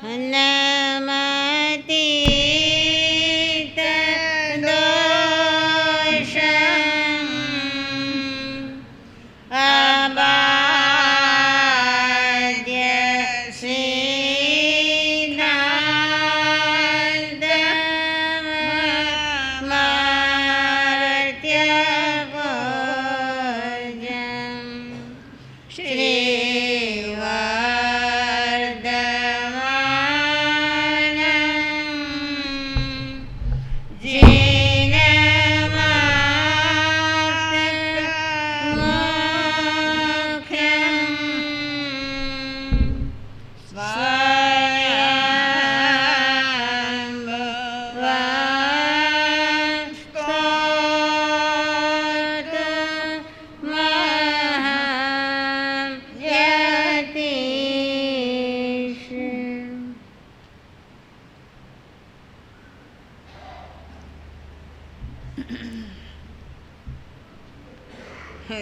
નમતીત દોષમ અબાધ્ય સિદ્ધાંતમર્ત્ય ભોજમ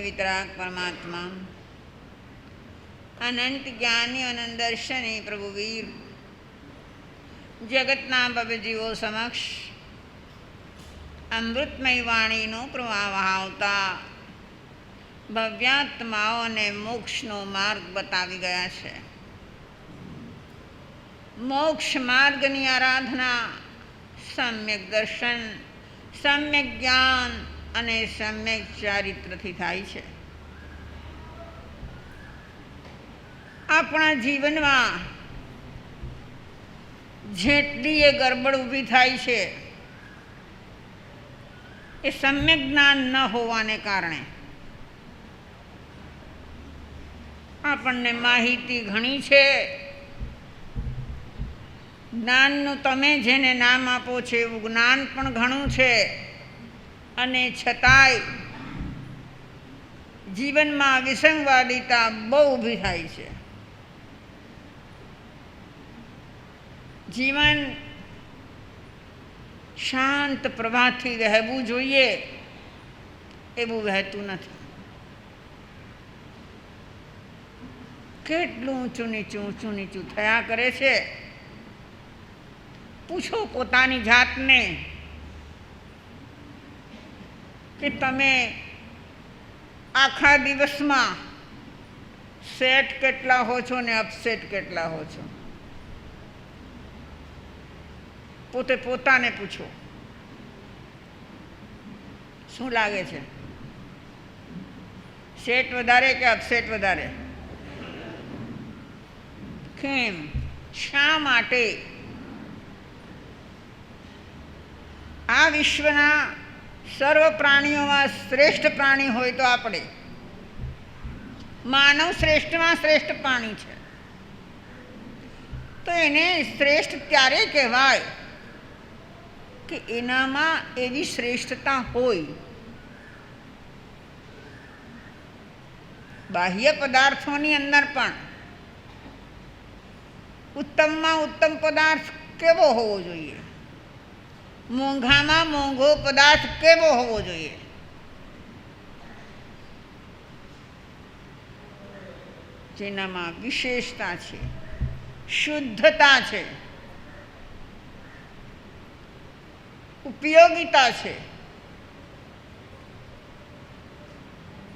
વિતરાગ પરમાત્મા અનંત જ્ઞાની અનંત દર્શની પ્રભુ વીર જગતના ભવ્ય જીવો સમક્ષ અમૃતમય વાણીનો પ્રવાહ વહાવતા ભવ્યાત્માઓને મોક્ષનો માર્ગ બતાવી ગયા છે. મોક્ષ માર્ગની આરાધના સમ્યક દર્શન, સમ્યક જ્ઞાન અને સમ્યક ચારિત્રથી થાય છે. આપણા જીવનમાં જેટલી એ ગરબડ ઊભી થાય છે એ સમ્યક જ્ઞાન ન હોવાને કારણે. આપણને માહિતી ઘણી છે, જ્ઞાનનું તમે જેને નામ આપો છો એવું જ્ઞાન પણ ઘણું છે, અને છતાંય જીવનમાં વિસંવાદિતા બહુ ઊભી થાય છે. જીવન શાંત પ્રવાહથી વહેવું જોઈએ એવું વહેતું નથી. કેટલું ઊંચું નીચું થયા કરે છે. પૂછો પોતાની જાતને કે તમે આખા દિવસમાં સેટ કેટલા હો છો ને અપસેટ કેટલા હો છો? પોતે પોતાને પૂછો. શું લાગે છે, સેટ વધારે કે અપસેટ વધારે? કેમ? શા માટે? આ વિશ્વના સર્વ પ્રાણીઓમાં શ્રેષ્ઠ પ્રાણી હોય તો આપણે. માનવ શ્રેષ્ઠમાં શ્રેષ્ઠ પ્રાણી છે, તો એને શ્રેષ્ઠ ત્યારે કહેવાય કે એનામાં એવી શ્રેષ્ઠતા હોય. બાહ્ય પદાર્થોની અંદર પણ ઉત્તમમાં ઉત્તમ પદાર્થ કેવો હોવો જોઈએ, મોંઘામાં મોંઘો પદાર્થ કેવો હોવો જોઈએ? જેનામાં વિશેષતા છે, શુદ્ધતા છે, ઉપયોગિતા છે,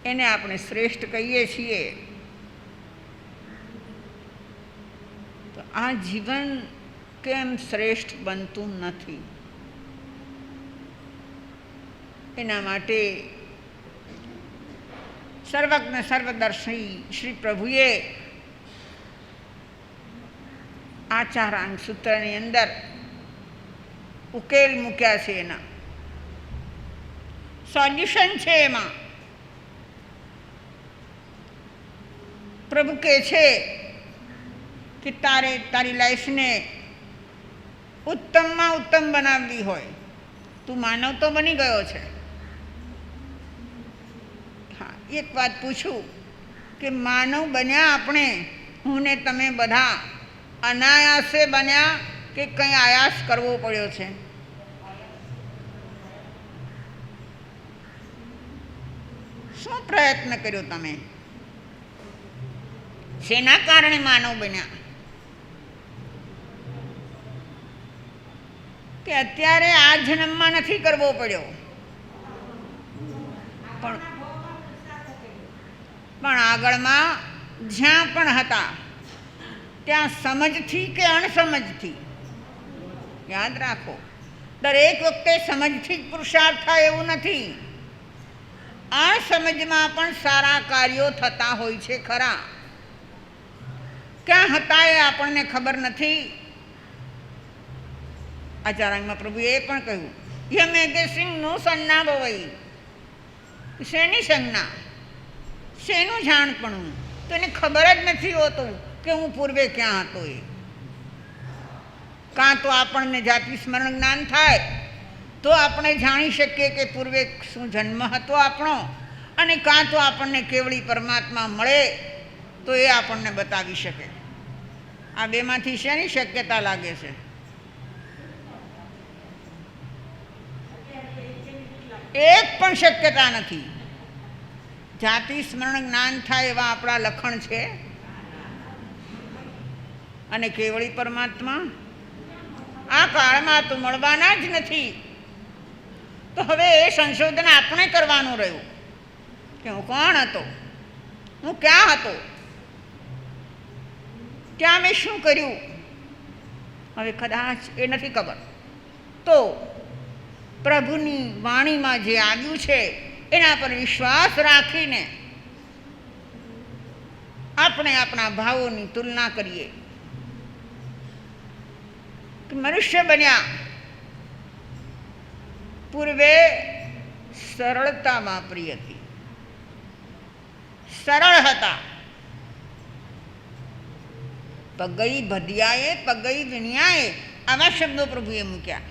એને આપણે શ્રેષ્ઠ કહીએ છીએ. તો આ જીવન કેમ શ્રેષ્ઠ બનતું નથી? એના માટે સર્વજ્ઞ સર્વદર્શી શ્રી પ્રભુએ આચારાંગ સૂત્રની અંદર ઉકેલ મૂક્યા છે. એના સોલ્યુશન છે. એમાં પ્રભુ કહે છે કે તારે તારી લાઈફને ઉત્તમમાં ઉત્તમ બનાવવી હોય, તું માનવ તો બની ગયો છે. હા, એક વાત પૂછું કે માનવ બન્યા આપણે, હું ને તમે બધા અનાયાસે બન્યા કે કંઈ આયાસ કરવો પડ્યો છે? શું પ્રયત્ન કર્યો તમે? શેના કારણે માનવ બન્યા? કે અત્યારે આ જન્મમાં નથી કરવો પડ્યો, પણ આગળમાં જ્યાં પણ હતા ત્યાં સમજથી કે અણસમજથી, યાદ રાખો દરેક વખતે સમજથી જ પુરુષાર્થ થાય એવું નથી. અણસમજમાં પણ સારા કાર્યો થતા હોય છે ખરા. ક્યાં હતા એ આપણને ખબર નથી. આચાર્યમાં પ્રભુએ એ પણ કહ્યું, યમે કે સિંહનું સન્ના બવઈ, શેની સંજ્ઞા, શેનું જાણપણું, તો એને ખબર જ નથી હોતું કે હું પૂર્વે ક્યાં હતો. એ કાં તો આપણને જાતિ સ્મરણ જ્ઞાન થાય તો આપણે જાણી શકીએ કે પૂર્વે શું જન્મ હતો આપણો, અને કાં તો આપણને કેવળી પરમાત્મા મળે તો એ આપણને બતાવી શકે. આ બેમાંથી શેની શક્યતા લાગે છે? એક પણ શક્યતા નથી. જાતિ સ્મરણ જ્ઞાન થાય એવા આપણા લખણ છે, અને કેવળી પરમાત્મા આ કાળમાં તો મળવાના જ નથી. તો હવે એ સંશોધન આપણે કરવાનું રહ્યું કે હું કોણ હતો, હું ક્યાં હતો, ત્યાં મેં શું કર્યું. હવે કદાચ એ નથી ખબર તો પ્રભુની વાણીમાં જે આવ્યું છે એના પર વિશ્વાસ રાખીને આપણે આપણા ભાવોની તુલના કરીએ. મનુષ્ય બન્યા પૂર્વે સરળતા વાપરી હતી, સરળ હતા. પગઈ ભદિયાએ પગઈ વિનિયાએ આવા શબ્દો પ્રભુએ મૂક્યા.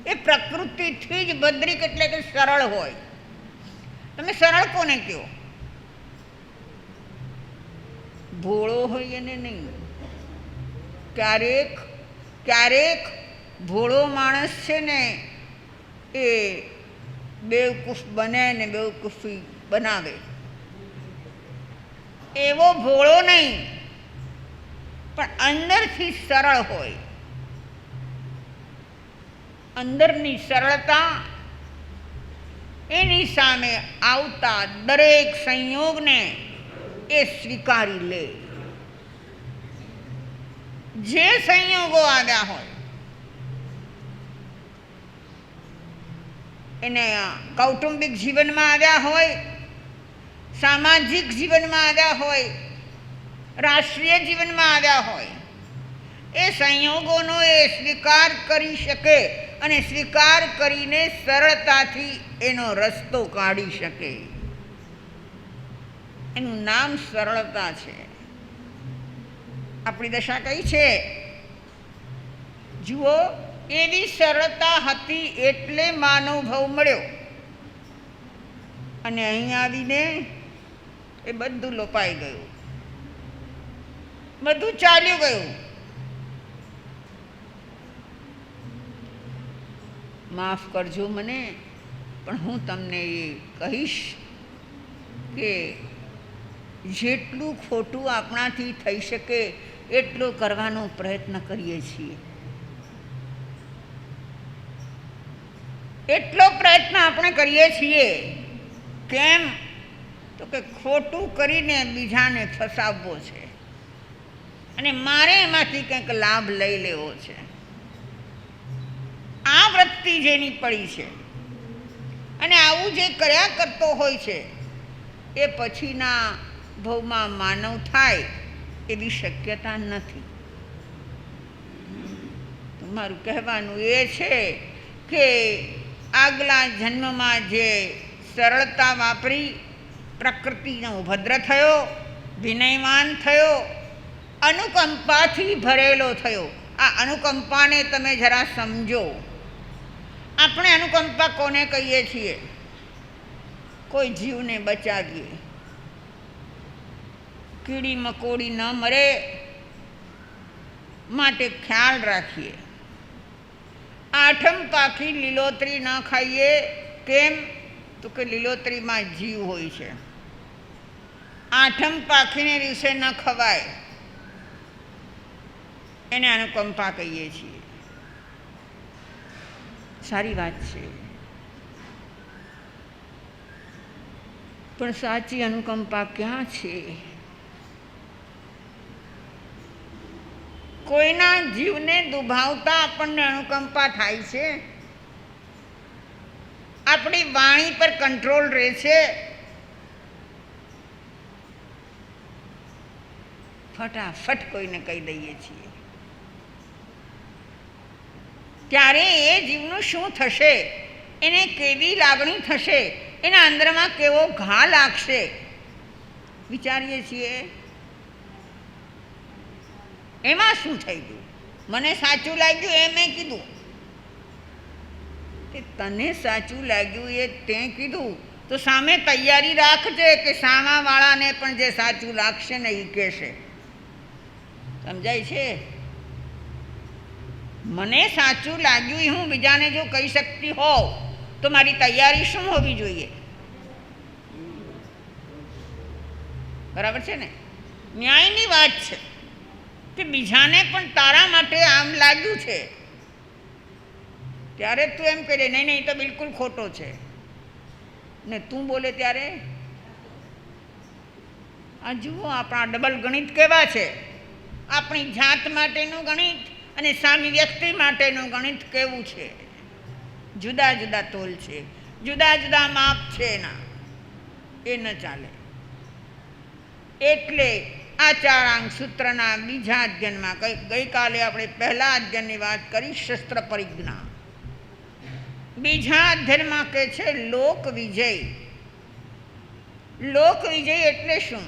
એ પ્રકૃતિથી જ બદ્રિક એટલે કે સરળ હોય. તમે સરળ કોને કહો? ભોળો હોય એને નહીં. ક્યારેક ક્યારેક ભોળો માણસ છે ને એ બેવકૂફ બને ને બેવકૂફી બનાવે. એવો ભોળો નહીં, પણ અંદરથી સરળ હોય. અંદરની સરળતા એની સામે આવતા દરેક સંયોગને એ સ્વીકારી લે. જે સંયોગો આવ્યા હોય એને કૌટુંબિક જીવનમાં આવ્યા હોય, સામાજિક જીવનમાં આવ્યા હોય, રાષ્ટ્રીય જીવનમાં આવ્યા હોય, એ સંયોગોનો એ સ્વીકાર કરી શકે અને સ્વીકાર કરીને સરળતાથી એનો રસ્તો કાઢી શકે. એનું નામ સરળતા છે. આપણી દશા કઈ છે જુઓ. એવી સરળતા હતી એટલે માનવ ભાવ મળ્યો, અને અહીં આવીને એ બધું લોપાઈ ગયું, બધું ચાલ્યું ગયું. માફ કરજો મને, પણ હું તમને એ કહીશ કે જેટલું ખોટું આપણાથી થઈ શકે એટલો કરવાનો પ્રયત્ન કરીએ છીએ. એટલો પ્રયત્ન આપણે કરીએ છીએ. કેમ? તો કે ખોટું કરીને બીજાને ફસાવવો છે અને મારે એમાંથી કંઈક લાભ લઈ લેવો છે. આ વૃત્તિ જેની પડી છે અને આવું જે કર્યા કરતો હોય છે એ પછીના ભવમાં માનવ થાય એવી શક્યતા નથી. મારું કહેવાનું એ છે કે આગલા જન્મમાં જે સરળતા વાપરી પ્રકૃતિનો ભદ્ર થયો, વિનયવાન થયો, અનુકંપાથી ભરેલો થયો. આ અનુકંપાને તમે જરા સમજો. આપણે અનુકંપા કોને કહીએ છીએ? કોઈ જીવને બચાવીએ, કીડી મકોડી ન મરે માટે ખ્યાલ રાખીએ. આઠમ પાકી લીલોતરી ન ખાઈએ. કેમ? તો કે લીલોતરીમાં જીવ હોય છે. આઠમ પાખીને દિવસે ન ખવાય, એને અનુકંપા કહીએ છીએ. સારી વાત છે, પણ સાચી અનુકંપા ક્યાં છે? કોઈના જીવને દુભાવતા આપણને અનુકંપા થાય છે, આપણી વાણી પર કંટ્રોલ રહે છે, ફટાફટ કોઈને કહી દઈએ છીએ, ત્યારે એ જીવનું શું થશે, એને કેવી લાગણી થશે, એના અંદરમાં કેવો ઘા લાગશે, વિચારીએ છીએ. એમાં શું થઈ ગયું? મને સાચું લાગ્યું એ મેં કીધું, તને સાચું લાગ્યું એ તે કીધું, તો સામે તૈયારી રાખજે કે સામાવાળાને પણ જે સાચું લાગશે ને એ કહેશે. સમજાય છે? મને સાચું લાગ્યું એ હું બીજાને જો કહી શકતી હોઉં તો મારી તૈયારી શું હોવી જોઈએ? બરાબર છે ને? ન્યાયની વાત છે કે બીજાને પણ તારા માટે આમ લાગ્યું છે, ત્યારે તું એમ કહે નહીં નહીં, તો બિલકુલ ખોટો છે, ને તું બોલે ત્યારે આ જુઓ આપણા ડબલ ગણિત કેવા છે. આપણી જાત માટેનું ગણિત અને સામી વ્યક્તિ માટેનું ગણિત કેવું છે? જુદા જુદા તોલ છે, જુદા જુદા માપ છે. એના એ ન ચાલે. એટલે આ ચારાંગ સૂત્રના બીજા અધ્યયનમાં ગઈકાલે આપણે પહેલા અધ્યયનની વાત કરી, શસ્ત્ર પરિજ્ઞા. બીજા અધ્યયનમાં કહે છે લોક વિજય. લોક વિજય એટલે શું?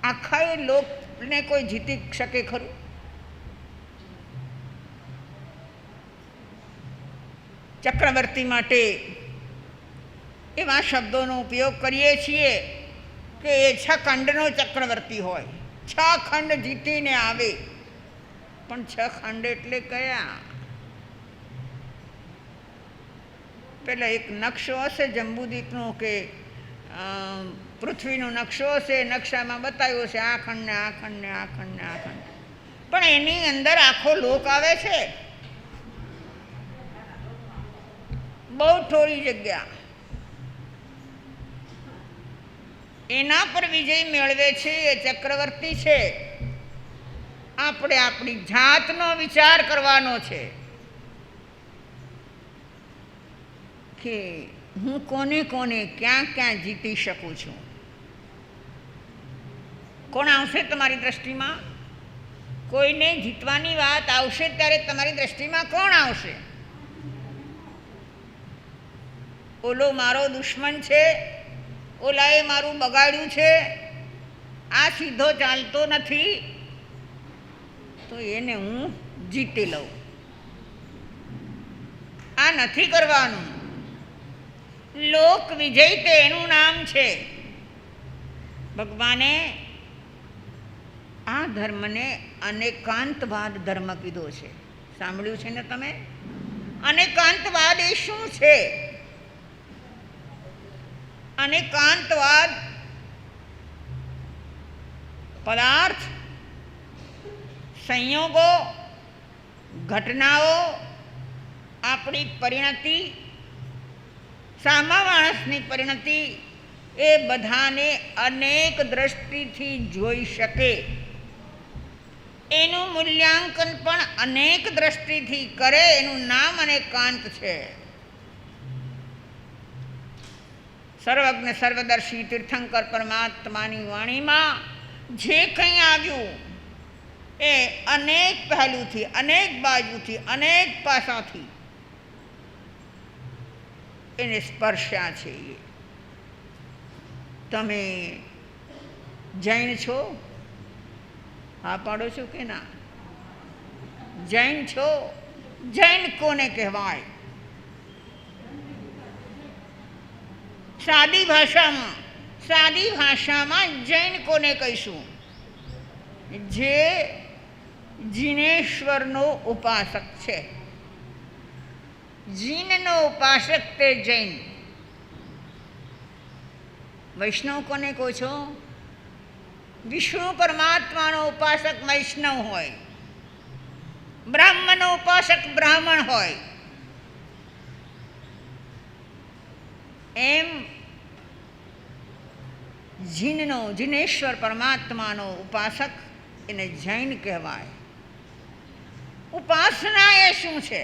આખા એ લોકને કોઈ જીતી શકે ખરું? ચક્રવર્તી માટે એવા શબ્દોનો ઉપયોગ કરીએ છીએ કે એ 6 ખંડનો ચક્રવર્તી હોય, 6 ખંડ જીતીને આવે. પણ 6 ખંડ એટલે કયા? પેલા એક નકશો હશે જંબુદ્વીપનો કે પૃથ્વીનો નકશો હશે, નકશામાં બતાવ્યો છે આ ખંડને આ ખંડને આ ખંડને આ ખંડ, પણ એની અંદર આખો લોક આવે છે, બહુ થોડી જગ્યા. એના પર વિજય મેળવે છે એ ચક્રવર્તી છે. આપણે આપણી જાતનો વિચાર કરવાનો છે કે હું કોને કોને ક્યાં ક્યાં જીતી શકું છું. કોણ આવશે તમારી દ્રષ્ટિમાં? કોઈને જીતવાની વાત આવશે ત્યારે તમારી દ્રષ્ટિમાં કોણ આવશે? ઓલો મારો દુશ્મન છે, ઓલાએ મારું બગાડ્યું છે, આ સીધો ચાલતો નથી, તો એને હું જીતી લઉં. આ નથી કરવાનું. લોક વિજય તે એનું નામ છે. ભગવાને આ ધર્મને અનેકાંતવાદ ધર્મ કીધો છે. સાંભળ્યું છે ને તમે? અનેકાંતવાદ એ શું છે? અનેકાંતવાદ પદાર્થ, સંયોગો, ઘટનાઓ, આપણી પરિણતિ, સામા માણસની પરિણતિ, એ બધાને અનેક દ્રષ્ટિથી જોઈ શકે, એનું મૂલ્યાંકન પણ અનેક દ્રષ્ટિથી કરે, એનું નામ અનેકાંત છે. સર્વજ્ઞ સર્વદર્શી તીર્થંકર પરમાત્માની વાણીમાં જે કંઈ આવ્યું એ અનેક પહેલુંથી, અનેક બાજુથી, અનેક પાસાથી એને સ્પર્શ્યા છે. તમે જૈન છો? હા પાડો છો કે ના? જૈન છો? જૈન કોને કહેવાય? સાદી ભાષામાં જૈન કોને કહીશું? જે જીનેશ્વરનો ઉપાસક છે. જીનનો ઉપાસક તે જૈન. વૈષ્ણવ કોને કહો છો? વિષ્ણુ પરમાત્માનો ઉપાસક વૈષ્ણવ હોય. બ્રાહ્મણનો ઉપાસક બ્રાહ્મણ હોય એમ જીનનો જીનેશ્વર પરમાત્માનો ઉપાસક એને જૈન કહેવાય. ઉપાસના એ શું છે?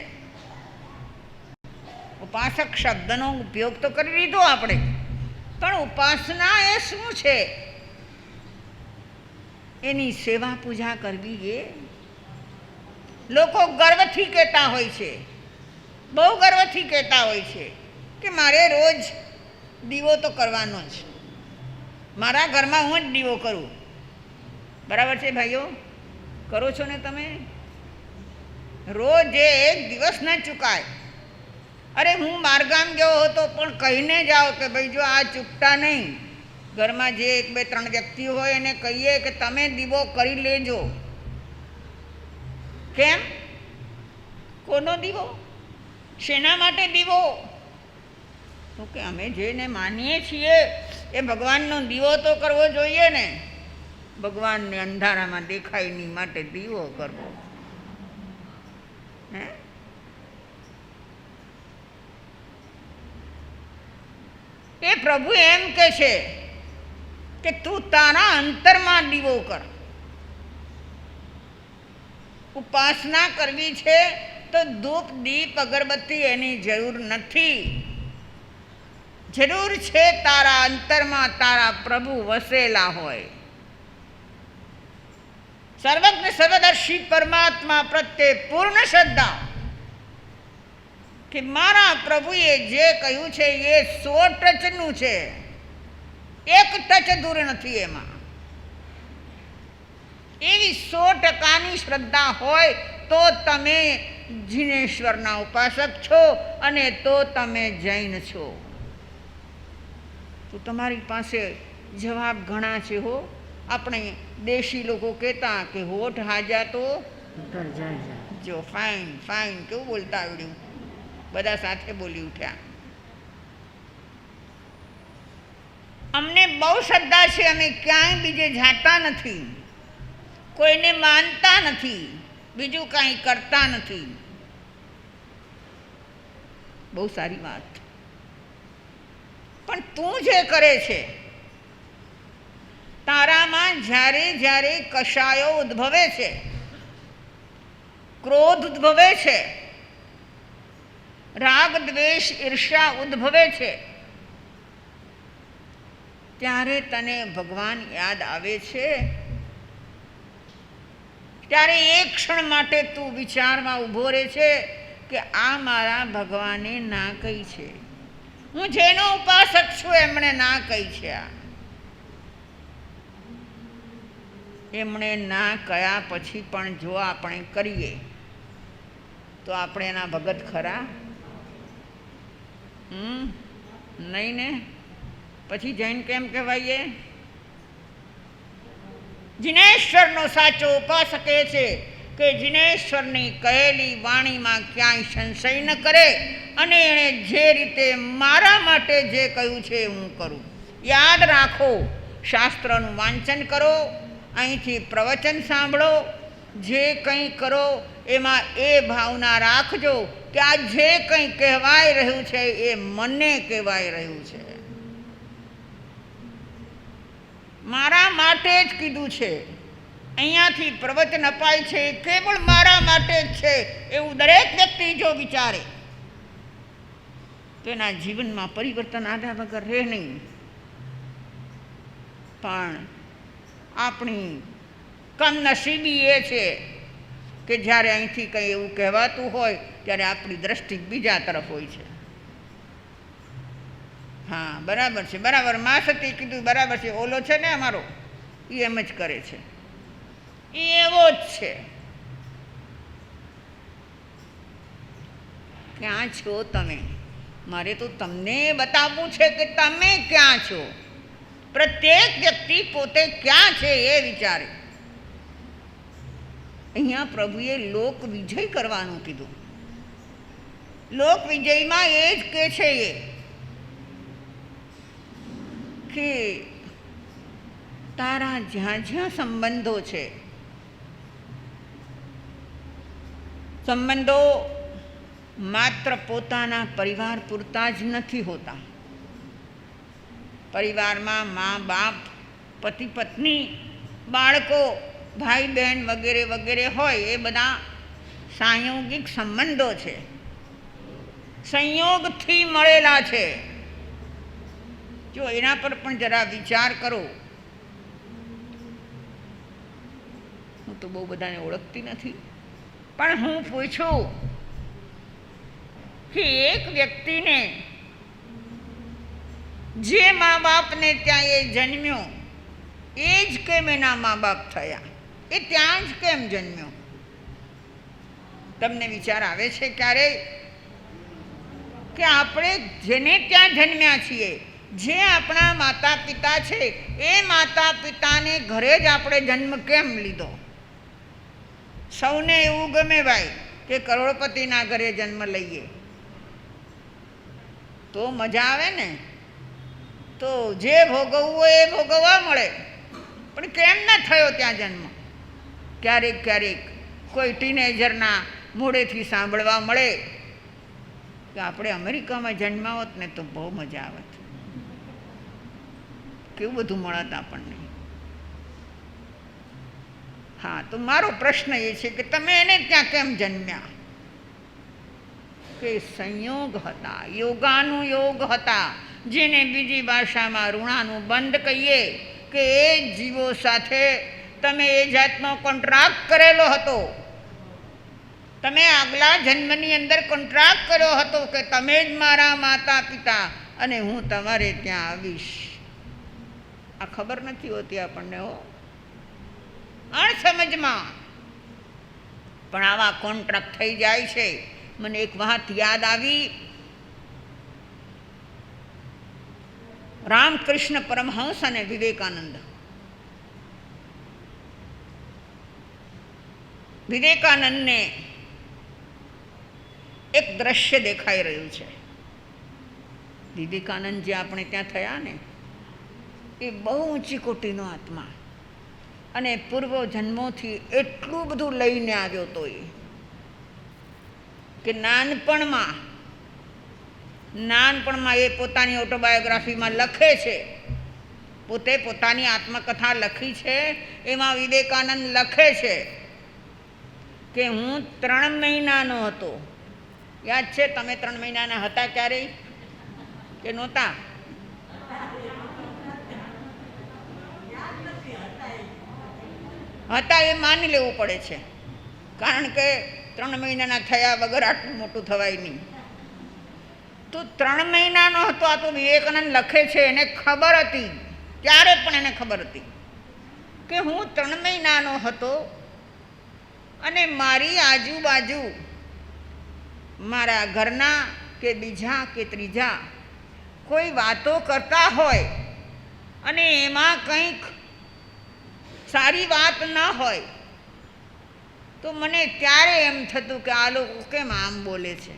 ઉપાસક શબ્દનો ઉપયોગ તો કરી લીધો આપણે, પણ ઉપાસના એ શું છે? એની સેવા પૂજા કરવી. એ લોકો ગર્વથી કહેતા હોય છે, બહુ ગર્વથી કહેતા હોય છે કે મારે રોજ દીવો તો કરવાનો જ, મારા ઘરમાં હું જ દીવો કરું. બરાબર છે ભાઈઓ? કરો છો ને તમે? રોજ એક દિવસ ન ચૂકાય. અરે હું બહારગામ ગયો હતો પણ કહીને જાઓ કે ભાઈ જો આ ચૂકતા નહીં. ઘરમાં જે 1 2 3 વ્યક્તિ હોય એને કહીએ કે તમે દીવો કરી લેજો. કેમ? કોનો દીવો? શેના માટે દીવો? તો કે અમે જેને માનીએ છીએ એ ભગવાનનો દીવો તો કરવો જોઈએ ને. ભગવાનને અંધારામાં દેખાય નહીં માટે દીવો કરવો. હે? એ પ્રભુ એમ કહે છે કે તું તારા અંતરમાં દીવો કર. ઉપાસના કરવી છે તો ધૂપ દીપ અગરબત્તી એની જરૂર નથી. જરૂર છે તારા અંતરમાં તારા પ્રભુ વસેલા હોય. સર્વજ્ઞ સર્વદર્શી પરમાત્મા પ્રત્યે પૂર્ણ શ્રદ્ધા કે મારા પ્રભુએ જે કહ્યું છે એ 100 ટચનું છે, 1 ટચ દૂર નથી એમાં. એવી 100% શ્રદ્ધા હોય તો તમે જીનેશ્વરના ઉપાસક છો અને તો તમે જૈન છો. તો તમારી પાસે જવાબ ઘણા છે હો. આપણે દેશી લોકો કહેતા કે હોઠ હાજા તો જો ફાઇન ફાઇન કેવું બોલતા આવડ્યું. બધા સાથે બોલી ઉઠ્યા. અમને બહુ શ્રદ્ધા છે, અમે ક્યાંય બીજે જાતા નથી, કોઈને માનતા નથી, બીજું કાંઈ કરતા નથી. બહુ સારી વાત. પણ તું જે કરે છે, તારામાં જ્યારે જ્યારે કશાયો ઉદ્ભવે છે, ક્રોધ ઉદ્ભવે છે, રાગ દ્વેષ ઈર્ષ્યા ઉદ્ભવે છે, ત્યારે તને ભગવાન યાદ આવે છે. ત્યારે એક ક્ષણ માટે તું વિચારમાં ઊભો રહે છે કે આ મારા ભગવાને ના કહી છે, હું જેનો ઉપાસક છું એમણે ના કહી છે. આ એમણે ના કહ્યા પછી પણ જો આપણે કરીએ તો આપણે એના ભગત ખરા? નહીં ને? પછી જૈન કેમ કહેવાઈએ? જીનેશ્વરનો સાચો ઉપાસક એ છે કે જીનેશ્વરની કહેલી વાણીમાં ક્યાંય સંશય ન કરે અને એણે જે રીતે મારા માટે જે કહ્યું છે હું કરું. યાદ રાખો, શાસ્ત્રનું વાંચન કરો, અહીંથી પ્રવચન સાંભળો, જે કંઈ કરો એમાં એ ભાવના રાખજો કે આ જે કંઈ કહેવાય રહ્યું છે એ મને કહેવાય રહ્યું છે, મારા માટે જ કીધું છે. અહીંયાથી પ્રવચન અપાય છે એ કેવળ મારા માટે જ છે એવું દરેક વ્યક્તિ જો વિચારે તો એના જીવનમાં પરિવર્તન આવ્યા વગર રહે નહીં. પણ આપણી કમનસીબી એ છે કે જ્યારે અહીંથી કંઈ એવું કહેવાતું હોય ત્યારે આપણી દ્રષ્ટિ બીજા તરફ હોય છે. હા બરાબર છે, બરાબર. મા સતી કીધું બરાબર છે. ઓલો છે ને અમારો, એ એમ જ કરે છે, એ એવો જ છે. ક્યાં છો તમે? મારે તો તમને બતાવવું છે કે તમે ક્યાં છો. પ્રત્યેક વ્યક્તિ પોતે ક્યાં છે એ વિચારે. અહીંયા પ્રભુએ લોક વિજય કરવાનું કીધું. લોક વિજયમાં એ જ કે છે એ કે તારા જ્યાં જ્યાં સંબંધો છે સંબંધો માત્ર પોતાના પરિવાર પૂરતા જ નથી હોતા. પરિવારમાં મા બાપ, પતિ પત્ની, બાળકો, ભાઈ બહેન વગેરે વગેરે હોય એ બધા સાંયોગિક સંબંધો છે, સંયોગથી મળેલા છે. જો એના પર પણ જરા વિચાર કરો. હું તો બહુ બધાને ઓળખતી નથી, પણ હું પૂછું કે એક વ્યક્તિને જે મા બાપને ત્યાં એ જન્મ્યો એ જ કેમ એના મા બાપ થયા? એ ત્યાં જ કેમ જન્મ્યો? તમને વિચાર આવે છે ક્યારેય કે આપણે જેને ત્યાં જન્મ્યા છીએ, જે આપણા માતા પિતા છે, એ માતા પિતાને ઘરે જ આપણે જન્મ કેમ લીધો? સૌને એવું ગમે ભાઈ કે કરોડપતિના ઘરે જન્મ લઈએ તો મજા આવે ને, તો જે ભોગવવું હોય એ ભોગવવા મળે. પણ કેમ ન થયો ત્યાં જન્મ? ક્યારેક ક્યારેક કોઈ ટીનેજરના મોઢેથી સાંભળવા મળે કે આપણે અમેરિકામાં જન્મ્યા હોત ને તો બહુ મજા આવત, કેવું બધું મળત આપણને. હા, તો મારો પ્રશ્ન એ છે કે તમે એને ત્યાં કેમ જન્મ્યા? કે સંયોગ હતા, યોગાનું યોગ હતા, જેને બીજી ભાષામાં ઋણાનું બંધ કહીએ, કે એ જીવો સાથે તમે એ જાતનો કોન્ટ્રાક્ટ કરેલો હતો. તમે આગલા જન્મની અંદર કોન્ટ્રાક્ટ કર્યો હતો કે તમે જ મારા માતા પિતા અને હું તમારે ત્યાં આવીશ. આ ખબર નથી હોતી આપણને, હો, અણસમજમાં પણ આવા કોન્ટ્રાક્ટ થઈ જાય છે. મને એક વાત યાદ આવી. રામકૃષ્ણ પરમહંસ અને વિવેકાનંદ. વિવેકાનંદને એક દ્રશ્ય દેખાઈ રહ્યું છે. વિવેકાનંદ જે આપણે ત્યાં થયા ને, એ બહુ ઊંચી કોટીનો આત્મા, અને પૂર્વ જન્મોથી એટલું બધું લઈને આવ્યો તો એ કે નાનપણમાં એ પોતાની ઓટોબાયોગ્રાફીમાં લખે છે, પોતે પોતાની આત્મકથા લખી છે. એમાં વિવેકાનંદ લખે છે કે હું 3 મહિનાનો હતો. યાદ છે? તમે 3 મહિનાના હતા ક્યારેય કે નહોતા? હતા, એ માની લેવું પડે છે, કારણ કે 3 મહિનાના થયા વગર આટલું મોટું થવાય નહીં. તો 3 મહિનાનો હતો. આ તો વિવેકાનંદ લખે છે. એને ખબર હતી, ત્યારે પણ એને ખબર હતી કે હું 3 મહિનાનો હતો અને મારી આજુબાજુ મારા ઘરના કે બીજા કે ત્રીજા કોઈ વાતો કરતા હોય અને એમાં કંઈક સારી વાત ન હોય તો મને ત્યારે એમ થતું કે આ લોકો કેમ આમ બોલે છે.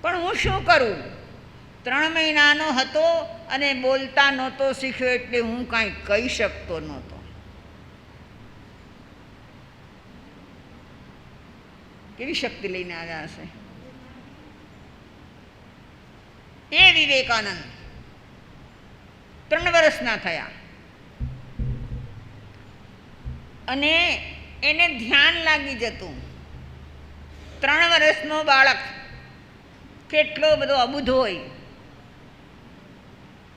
પણ હું શું કરું? 3 મહિનાનો હતો અને બોલતા નહોતો શીખ્યો, એટલે હું કાંઈ કહી શકતો નહોતો. કેવી શક્તિ લઈને આવ્યા હશે એ વિવેકાનંદ! 3 વર્ષના થયા અને એને ધ્યાન લાગી જતું. 3 વર્ષનો બાળક કેટલો બધો અબૂધ હોય.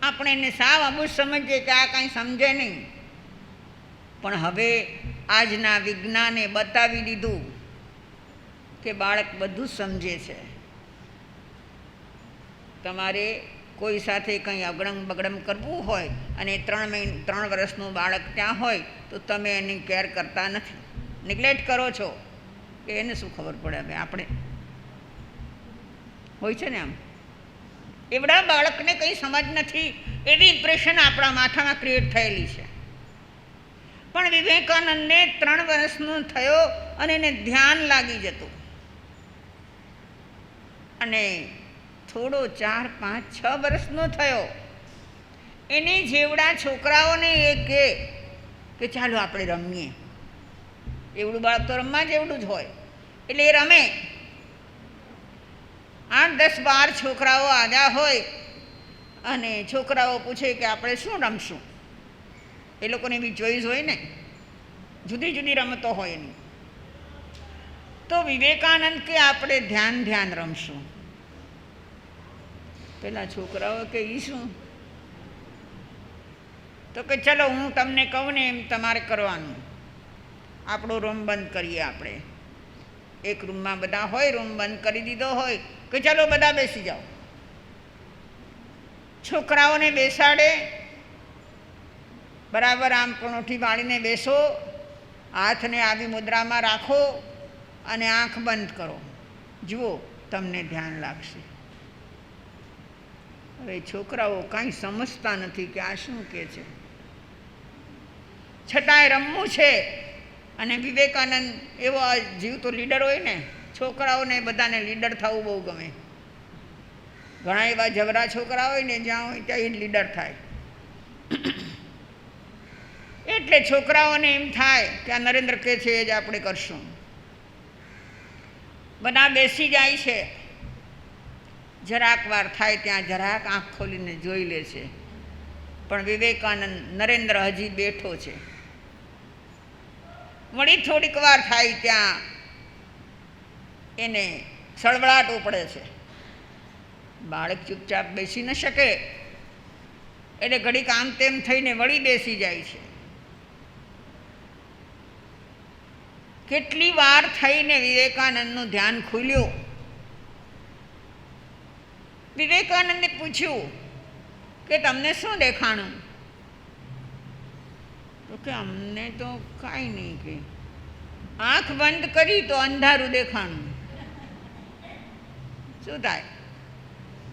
આપણે એને સાવ અબૂધ સમજીએ કે આ કાંઈ સમજે નહીં, પણ હવે આજના વિજ્ઞાને બતાવી દીધું કે બાળક બધું સમજે છે. તમારે કોઈ સાથે કંઈ અગડમ બગડમ કરવું હોય અને 3 વર્ષનું બાળક ત્યાં હોય તો તમે એની કેર કરતા નથી, નિગ્લેક્ટ કરો છો કે એને શું ખબર પડે? હવે આપણે હોય છે ને આમ, એવડા બાળકને કંઈ સમજ નથી એવી ઇમ્પ્રેશન આપણા માથામાં ક્રિએટ થયેલી છે. પણ વિવેકાનંદને 3 વર્ષનો થયો અને એને ધ્યાન લાગી જતું, અને થોડો 4, 5, 6 વર્ષનો થયો એને જેવડા છોકરાઓને એ કહે કે ચાલો આપણે રમીએ, એવડું બાળક તો રમવા જેવડું જ હોય. એટલે એ રમે. 8, 10, 12 છોકરાઓ આવ્યા હોય અને છોકરાઓ પૂછે કે આપણે શું રમશું. એ લોકોને બી ચોઈસ હોય ને, જુદી જુદી રમતો હોય એની. તો વિવેકાનંદ કે આપણે ધ્યાન રમશું. પેલા છોકરાઓ કે એ શું? તો કે ચલો હું તમને કહું ને એમ તમારે કરવાનું. આપણો રૂમ બંધ કરીએ. આપણે એક રૂમમાં બધા હોય, રૂમ બંધ કરી દીધો હોય કે ચાલો બધા બેસી જાઓ. છોકરાઓને બેસાડે, બરાબર આમ પણોઠી વાળીને બેસો, હાથને આવી મુદ્રામાં રાખો અને આંખ બંધ કરો. જુઓ, તમને ધ્યાન લાગશે. હવે છોકરાઓ કાંઈ સમજતા નથી કે આ શું કહે છે, છતાંય રમવું છે. અને વિવેકાનંદ એવો જીવતો લીડર હોય ને, છોકરાઓને બધાને લીડર થવું બહુ ગમે. ઘણા એવા જબરા છોકરા હોય ને, જ્યાં હોય ત્યાં એ લીડર થાય. એટલે છોકરાઓને એમ થાય કે આ નરેન્દ્ર કહે છે એ જ આપણે કરશું. બધા બેસી જાય છે. જરાક વાર થાય ત્યાં જરાક આંખ ખોલીને જોઈ લે છે, પણ વિવેકાનંદ નરેન્દ્ર હજી બેઠો છે. વળી થોડીક વાર થાય ત્યાં એને સળવળાટ ઉપડે છે. બાળક ચૂપચાપ બેસી ન શકે એટલે ઘડીક આમ તેમ થઈને વળી બેસી જાય છે. કેટલી વાર થઈને વિવેકાનંદનું ધ્યાન ખુલ્યું. વિવેકાનંદને પૂછ્યું કે તમને શું દેખાણું? તો કે અમને તો કાંઈ નહીં. કે આંખ બંધ કરી તો અંધારું દેખાણું. શું થાય?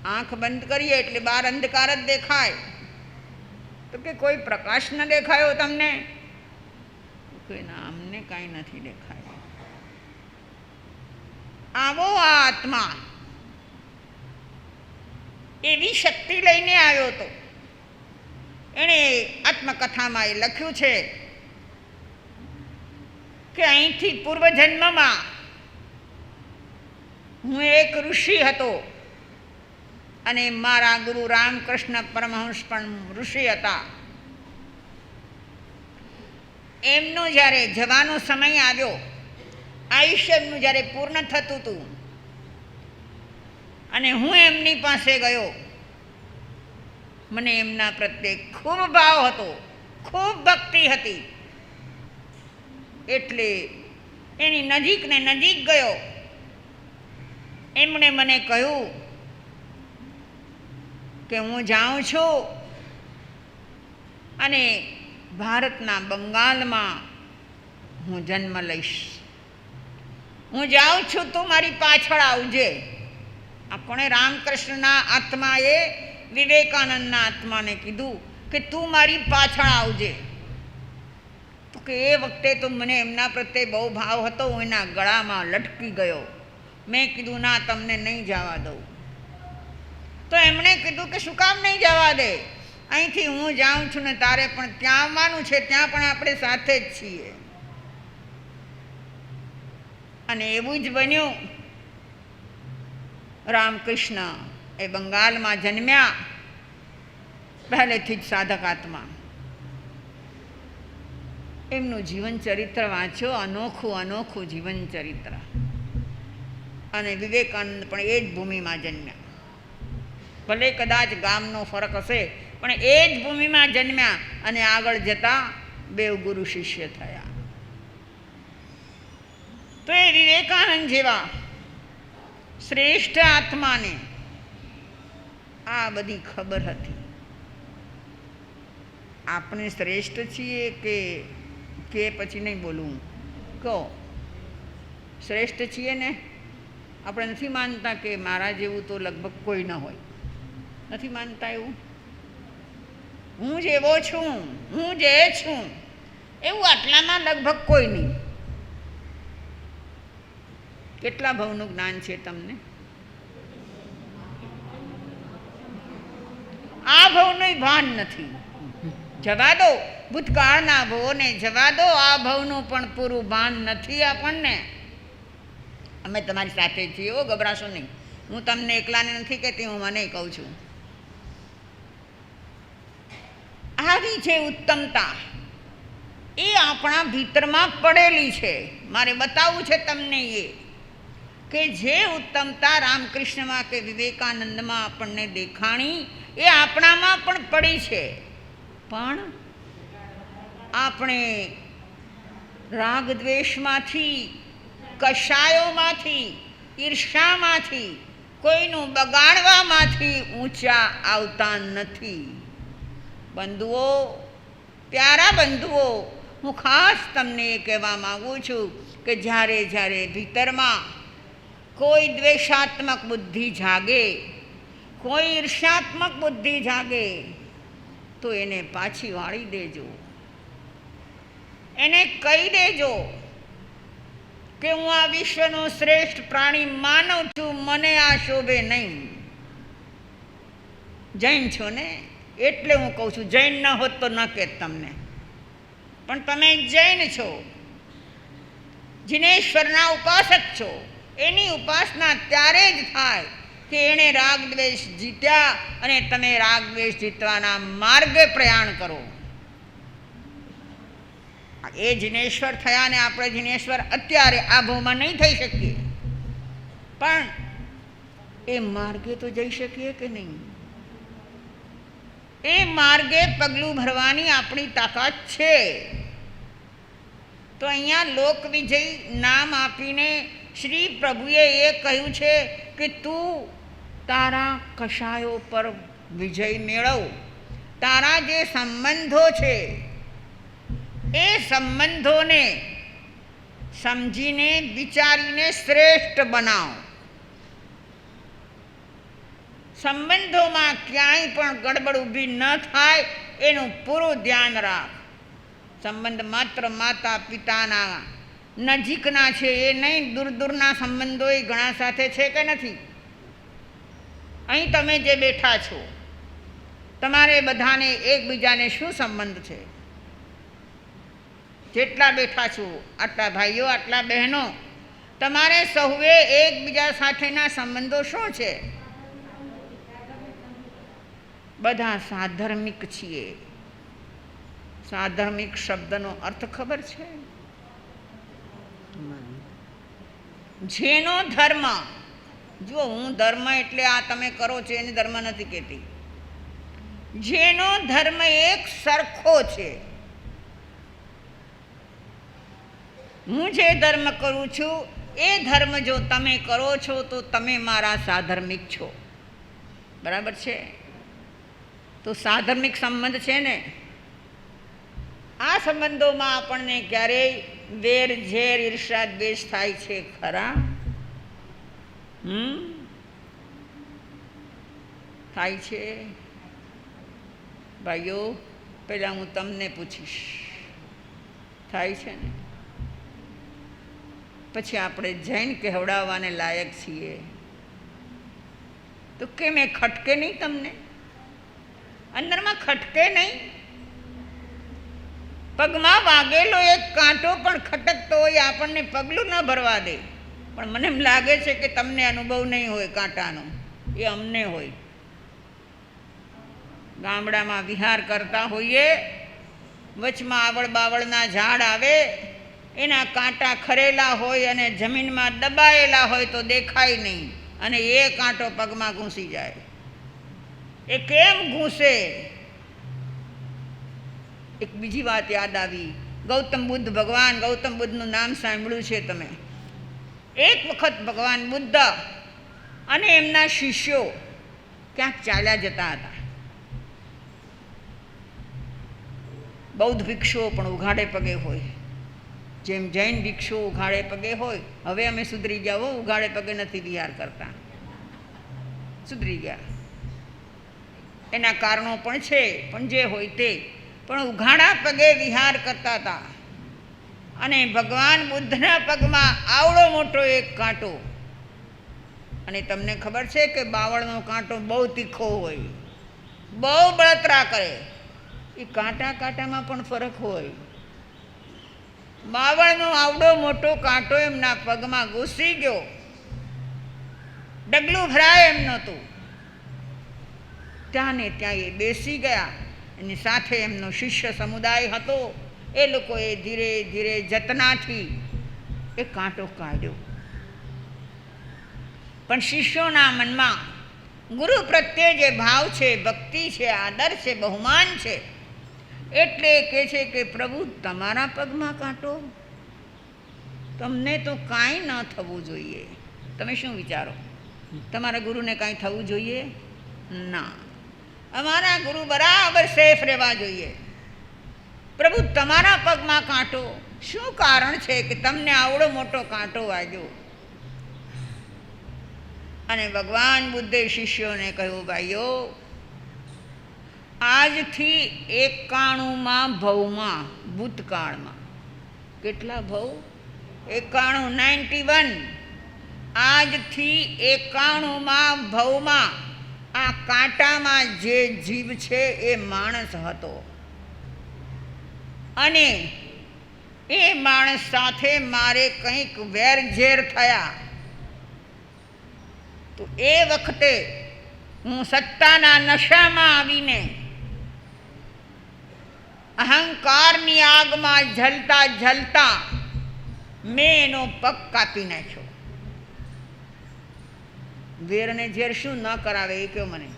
આંખ બંધ કરીએ એટલે બહાર અંધકાર જ દેખાય. તો કે કોઈ પ્રકાશ ન દેખાયો તમને? કે ના, અમને કાંઈ નથી દેખાયું. આવો આ આત્મા એવી શક્તિ લઈને આવ્યો હતો. એણે આત્મકથામાં એ લખ્યું છે કે અહીંથી પૂર્વજન્મમાં હું એક ઋષિ હતો અને મારા ગુરુ રામકૃષ્ણ પરમહંસ પણ ઋષિ હતા. એમનો જ્યારે જવાનો સમય આવ્યો, આયુષ્ય એમનું જ્યારે પૂર્ણ થતું હતું અને હું એમની પાસે ગયો, મને એમના પ્રત્યે ખૂબ ભાવ હતો, ખૂબ ભક્તિ હતી. એટલે એની નજીક ને નજીક ગયો. એમણે મને કહ્યું કે હું જાઉં છું અને ભારતના બંગાળમાં હું જન્મ લઈશ. હું જાઉં છું, તું મારી પાછળ આવજે. આ કોણે? રામકૃષ્ણના આત્માએ વિવેકાનંદના આત્માને કીધું કે તું મારી પાછળ આવજે. તો કે એ વખતે તો મને એમના પ્રત્યે બહુ ભાવ હતો. હું એના ગળામાં લટકી ગયો. મેં કીધું ના, તમને નહીં જવા દઉં. તો એમણે કીધું કે શું કામ નહીં જવા દે? અહીંથી હું જાઉં છું ને તારે પણ ત્યાં આવવાનું છે, ત્યાં પણ આપણે સાથે જ છીએ. અને એવું જ બન્યું. રામકૃષ્ણ એ બંગાળમાં જન્મ્યા, પહેલેથી જ સાધક આત્મા. એમનું જીવન ચરિત્ર વાંચો, અનોખું અનોખું જીવન ચરિત્ર. અને વિવેકાનંદ પણ એ જ ભૂમિમાં જન્મ્યા. ભલે કદાચ ગામનો ફરક હશે, પણ એ જ ભૂમિમાં જન્મ્યા અને આગળ જતા બેવ ગુરુ શિષ્ય થયા. તો એ વિવેકાનંદ જેવા શ્રેષ્ઠ આત્માને આ બધી ખબર હતી. આપણે શ્રેષ્ઠ છીએ કે પછી નહીં બોલવું? કહો, શ્રેષ્ઠ છીએ ને? આપણે નથી માનતા કે મારા જેવું તો લગભગ કોઈ ન હોય? નથી માનતા એવું? હું જેવો છું, હું જે છું એવું આટલામાં લગભગ કોઈ નહીં. કેટલા ભાવનું જ્ઞાન છે તમને? આ ભાવનું ભાન નથી. જવા દો, ભૂતકાળના ભવોને જવા દો, આ ભવનું પણ પૂરું ભાન નથી આપણને. અમે તમારી સાથે છીએ, હો, ગભરાશો નહીં. હું તમને એકલાને નથી કહેતી, હું મને કહું છું. આવી જે ઉત્તમતા એ આપણા ભીતરમાં પડેલી છે. મારે બતાવવું છે તમને એ કે જે ઉત્તમતા રામકૃષ્ણમાં કે વિવેકાનંદમાં આપણને દેખાણી એ આપણામાં પણ પડી છે. પણ આપણે રાગ દ્વેષમાંથી, કશાયોમાંથી, ઈર્ષામાંથી, કોઈનું બગાડવામાંથી ઊંચા આવતા નથી. બંધુઓ, પ્યારા બંધુઓ, હું ખાસ તમને એ કહેવા માગું છું કે જ્યારે જ્યારે ભીતરમાં કોઈ દ્વેષાત્મક બુદ્ધિ જાગે, કોઈ ઈર્ષાત્મક બુદ્ધિ જાગે, તો એને પાછી વાળી દેજો. એને કહી દેજો કે હું આ વિશ્વનો શ્રેષ્ઠ પ્રાણી માનવ છું, મને આ શોભે નહીં. જૈન છો ને એટલે હું કહું છું, જૈન ન હોત તો ન કહેત તમને, પણ તમે જૈન છો, જિનેશ્વરના ઉપાસક છો. એની ઉપાસના ત્યારે જ થાય કે એણે રાગ દ્વેષ જીત્યા અને તમે રાગ દ્વેષ જીતવાના માર્ગે પ્રયાણ કરો. એ જિનેશ્વર થયા ને આપણે જિનેશ્વર અત્યારે આ ભવમાં નહીં થઈ શકીએ, પણ એ માર્ગે તો જઈ શકીએ કે નહીં? એ માર્ગે પગલું ભરવાની આપણી તાકાત છે. તો અહીંયા લોકવિજય નામ આપીને શ્રી પ્રભુએ એ કહ્યું છે કે તું તારા કશાયો પર વિજય મેળવ. તારા જે સંબંધો છે એ સંબંધોને સમજીને વિચારીને શ્રેષ્ઠ બનાવ. સંબંધોમાં ક્યાંય પણ ગડબડ ઊભી ન થાય એનું પૂરું ધ્યાન રાખ. સંબંધ માત્ર માતા પિતાના નજીકના છે એ નહીં, દૂર દૂરના સંબંધો એ ઘણા સાથે છે કે નથી? અહીં તમે જે બેઠા છો તમારે બધાને એકબીજાને શું સંબંધ છે? જેટલા બેઠા છો, આટલા ભાઈઓ, આટલા બહેનો, તમારે સૌએ એકબીજા સાથેના સંબંધો શું છે? બધા સાધર્મિક છીએ. સાધર્મિક શબ્દનો અર્થ ખબર છે? જેનો ધર્મ, જો હું ધર્મ એટલે આ તમે કરો છો એને ધર્મ નથી કહેતી. જેનો ધર્મ એક સરખો છે. હું જે ધર્મ કરું છું એ ધર્મ જો તમે કરો છો તો તમે મારા સાધર્મિક છો. બરાબર છે? તો સાધર્મિક સંબંધ છે ને, આ સંબંધોમાં આપણને ક્યારેય વેર ઝેર ઈર્ષા દ્વેષ થાય છે ખરા? થાય છે? ભાઈઓ, પહેલાં હું તમને પૂછીશ, થાય છે ને? પછી આપણે જૈન કહેવડાવવાને લાયક છીએ તો કેમ એ ખટકે નહીં? તમને અંદરમાં ખટકે નહીં? પગમાં વાગેલો એક કાંટો પણ ખટકતો હોય, આપણને પગલું ન ભરવા દે. પણ મને એમ લાગે છે કે તમને અનુભવ નહીં હોય કાંટાનો, એ અમને હોય. ગામડામાં વિહાર કરતા હોઈએ, વચમાં આવળ બાવળના ઝાડ આવે, એના કાંટા ખરેલા હોય અને જમીનમાં દબાયેલા હોય તો દેખાય નહીં, અને એ કાંટો પગમાં ઘૂસી જાય. એ કેમ ઘૂસે? એક બીજી વાત યાદ આવી. ગૌતમ બુદ્ધ, ભગવાન ગૌતમ બુદ્ધનું નામ સાંભળ્યું છે તમે? એક વખત ભગવાન બુદ્ધ અને એમના શિષ્યો ક્યાંક ચાલ્યા જતા હતા. બૌદ્ધ ભિક્ષુઓ પણ ઉઘાડે પગે હોય, જેમ જૈન ભિક્ષુઓ ઉઘાડે પગે હોય. હવે અમે સુધરી ગયા હો, ઉઘાડે પગે નથી વિહાર કરતા, સુધરી ગયા. એના કારણો પણ છે, પણ જે હોય તે, પણ ઉઘાડા પગે વિહાર કરતા હતા. અને ભગવાન બુદ્ધના પગમાં આવડો મોટો એક કાંટો, અને તમને ખબર છે કે બાવળનો કાંટો બહુ તીખો હોય, બહુ બળતરા કરે. એ કાંટા કાંટામાં પણ ફરક હોય. બાવળનો આવડો મોટો કાંટો એમના પગમાં ઘૂસી ગયો, ડગલું ભરાય એમ નહોતું. ત્યાં ને ત્યાં એ બેસી ગયા. એની સાથે એમનો શિષ્ય સમુદાય હતો. એ લોકોએ ધીરે ધીરે જતનાથી એ કાંટો કાઢ્યો. પણ શિષ્યોના મનમાં ગુરુ પ્રત્યે જે ભાવ છે, ભક્તિ છે, આદર છે, બહુમાન છે, એટલે કહે છે કે પ્રભુ તમારા પગમાં કાંટો, તમને તો કાંઈ ન થવું જોઈએ. તમે શું વિચારો? તમારા ગુરુને કાંઈ થવું જોઈએ? ના, અમારા ગુરુ બરાબર સેફ રહેવા જોઈએ. પ્રભુ તમારા પગમાં કાંટો, શું કારણ છે કે તમને આવડો મોટો કાંટો વાગ્યો? અને ભગવાન બુદ્ધે શિષ્યોને કહ્યું, ભાઈઓ, આજથી 91માં ભવમાં, ભૂતકાળમાં કેટલા ભવ? 91 આજથી 91માં ભવમાં આ કાંટામાં જે જીવ છે એ માણસ હતો, અને એ માણસ સાથે મારે કંઈક વેરઝેર થયા. તો એ વખતે હું સત્તાના નશામાં આવીને અહંકારની આગમાં જલતા જલતા મેં એનો પગ કાપી નાખ્યો. વેરને ઝેર શું ન કરાવે એ કહો મને?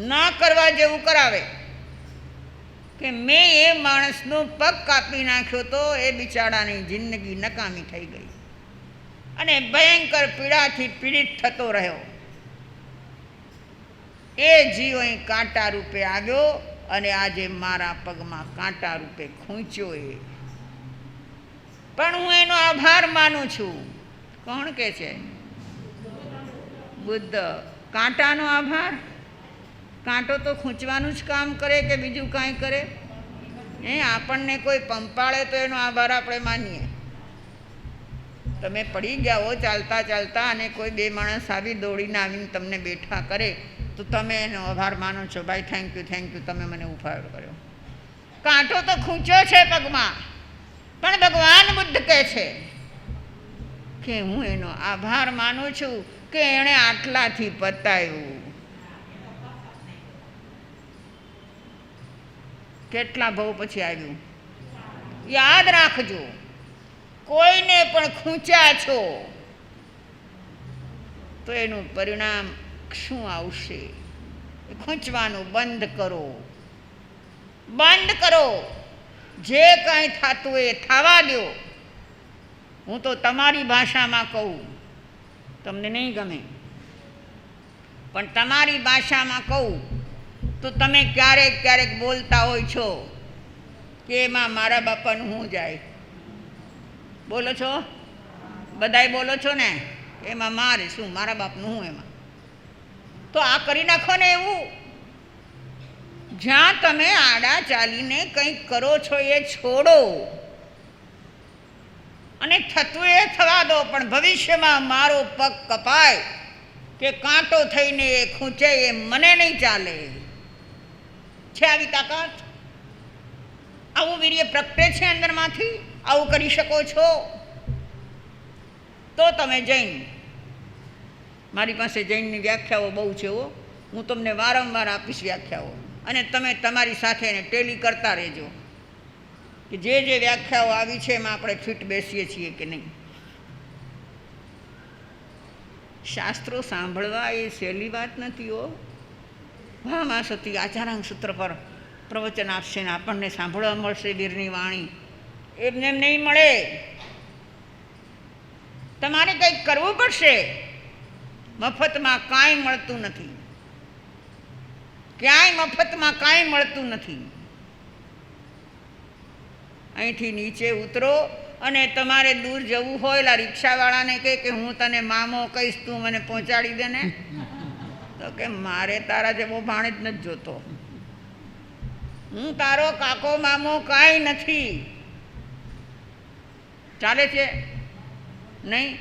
ન કરવા જેવું કરાવે કે મેં એ માણસનો પગ કાપી નાખ્યો તો એ બિચારાની જિંદગી નકામી થઈ ગઈ અને ભયંકર પીડાથી પીડિત થતો રહ્યો. એ જીવ અહીં કાંટા રૂપે આવ્યો અને આજે મારા પગમાં કાંટા રૂપે ખૂંચ્યો. એ પણ હું એનો આભાર માનું છું. કોણ કે છે? બુદ્ધ. કાંટાનો આભાર? કાંટો તો ખૂંચવાનું જ કામ કરે કે બીજું કાંઈ કરે? આપણને કોઈ પંપાળે તો એનો આભાર આપણે માનીએ. તમે પડી ગયા હો ચાલતા ચાલતા અને કોઈ બે માણસ આવી દોડીને આવીને તમને બેઠા કરે તો તમે એનો આભાર માનો છો, ભાઈ થેન્ક યુ તમે મને ઉફાળો કર્યો. કાંટો તો ખૂંચ્યો છે પગમાં, પણ ભગવાન બુદ્ધ કહે છે કે હું એનો આભાર માનું છું કે એણે આટલાથી પતાવ્યું. કેટલા ભવ પછી આવ્યું? યાદ રાખજો, કોઈને પણ ખૂંચ્યા છો તો એનું પરિણામ શું આવશે? ખૂંચવાનું બંધ કરો, બંધ કરો. જે કાંઈ થતું એ થવા દો. હું તો તમારી ભાષામાં કહું, તમને નહીં ગમે પણ તમારી ભાષામાં કહું તો તમે ક્યારેક ક્યારેક બોલતા હોય છો કે એમાં મારા બાપાનું શું જાય? બોલો છો? બધાય બોલો છો ને? એમાં મારે શું, મારા બાપનું શું એમાં? તો આ કરી નાખો ને એવું. જ્યાં તમે આડા ચાલીને કંઈક કરો છો એ છોડો અને થતું એ થવા દો. પણ ભવિષ્યમાં મારો પગ કપાય કે કાંટો થઈને એ ખૂંચે એ મને નહીં ચાલે. છે આવી તાકાત? આવું વીર્ય પ્રગટે છે અંદરમાંથી? આવું કરી શકો છો? તો તમે જૈન, મારી પાસે જૈનની વ્યાખ્યાઓ બહુ છે હો, હું તમને વારંવાર આપીશ વ્યાખ્યાઓ, અને તમે તમારી સાથે એને ટેલી કરતા રહેજો કે જે જે વ્યાખ્યાઓ આવી છે એમાં આપણે ફિટ બેસીએ છીએ કે નહીં. શાસ્ત્રો સાંભળવા એ સહેલી વાત નથી હો. મા સતી આચારાંગ સૂત્ર પર પ્રવચન આપશે ને આપણને સાંભળવા મળશે વીરની વાણી. એમને એમ નહીં મળે. તમારે કંઈક કરવું પડશે. મફતમાં કાંઈ મળતું નથી, ક્યાંય મફતમાં કાંઈ મળતું નથી. અહીંથી નીચે ઉતરો અને તમારે દૂર જવું હોય, લા રિક્ષાવાળાને કહે કે હું તને મામો કહીશ, તું મને પહોંચાડી દે ને. તો કે મારે તારા જેવો ભાણ જ નથી જોતો, હું તારો કાકો મામો કાંઈ નથી. ચાલે છે નહીં?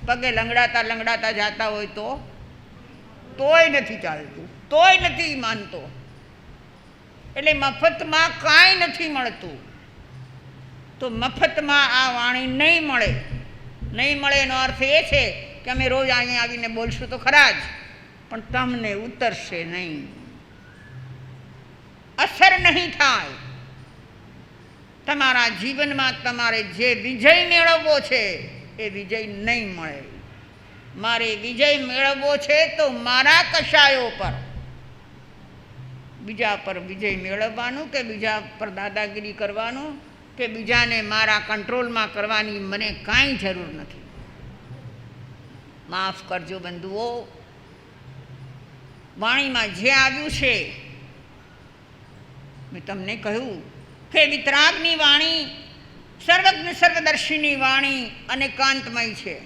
પગે લંગડાતા લંગડાતા જતા હોય તોય નથી ચાલતું, તોય નથી માનતો. એટલે મફતમાં કાંઈ નથી મળતું. તો મફતમાં આ વાણી નહીં મળે. નહીં મળે એનો અર્થ એ છે કે અમે રોજ અહીંયા આવીને બોલશું તો ખરા જ, પણ તમને ઉતરશે નહીં, અસર નહીં થાય. તમારા જીવનમાં તમારે જે વિજય મેળવવો છે એ વિજય નહીં મળે. મારે વિજય મેળવવો છે તો મારા કશાયો પર, બીજા પર વિજય મેળવવાનું કે બીજા પર દાદાગીરી કરવાનું કે બીજાને મારા કંટ્રોલમાં કરવાની મને કાંઈ જરૂર નથી. માફ કરજો બંધુઓ, વાણીમાં જે આવ્યું છે મેં તમને કહ્યું કે વિતરાગની વાણી સર્વજ્ઞ સર્વદર્શીની વાણી અનેકાંતમય છે.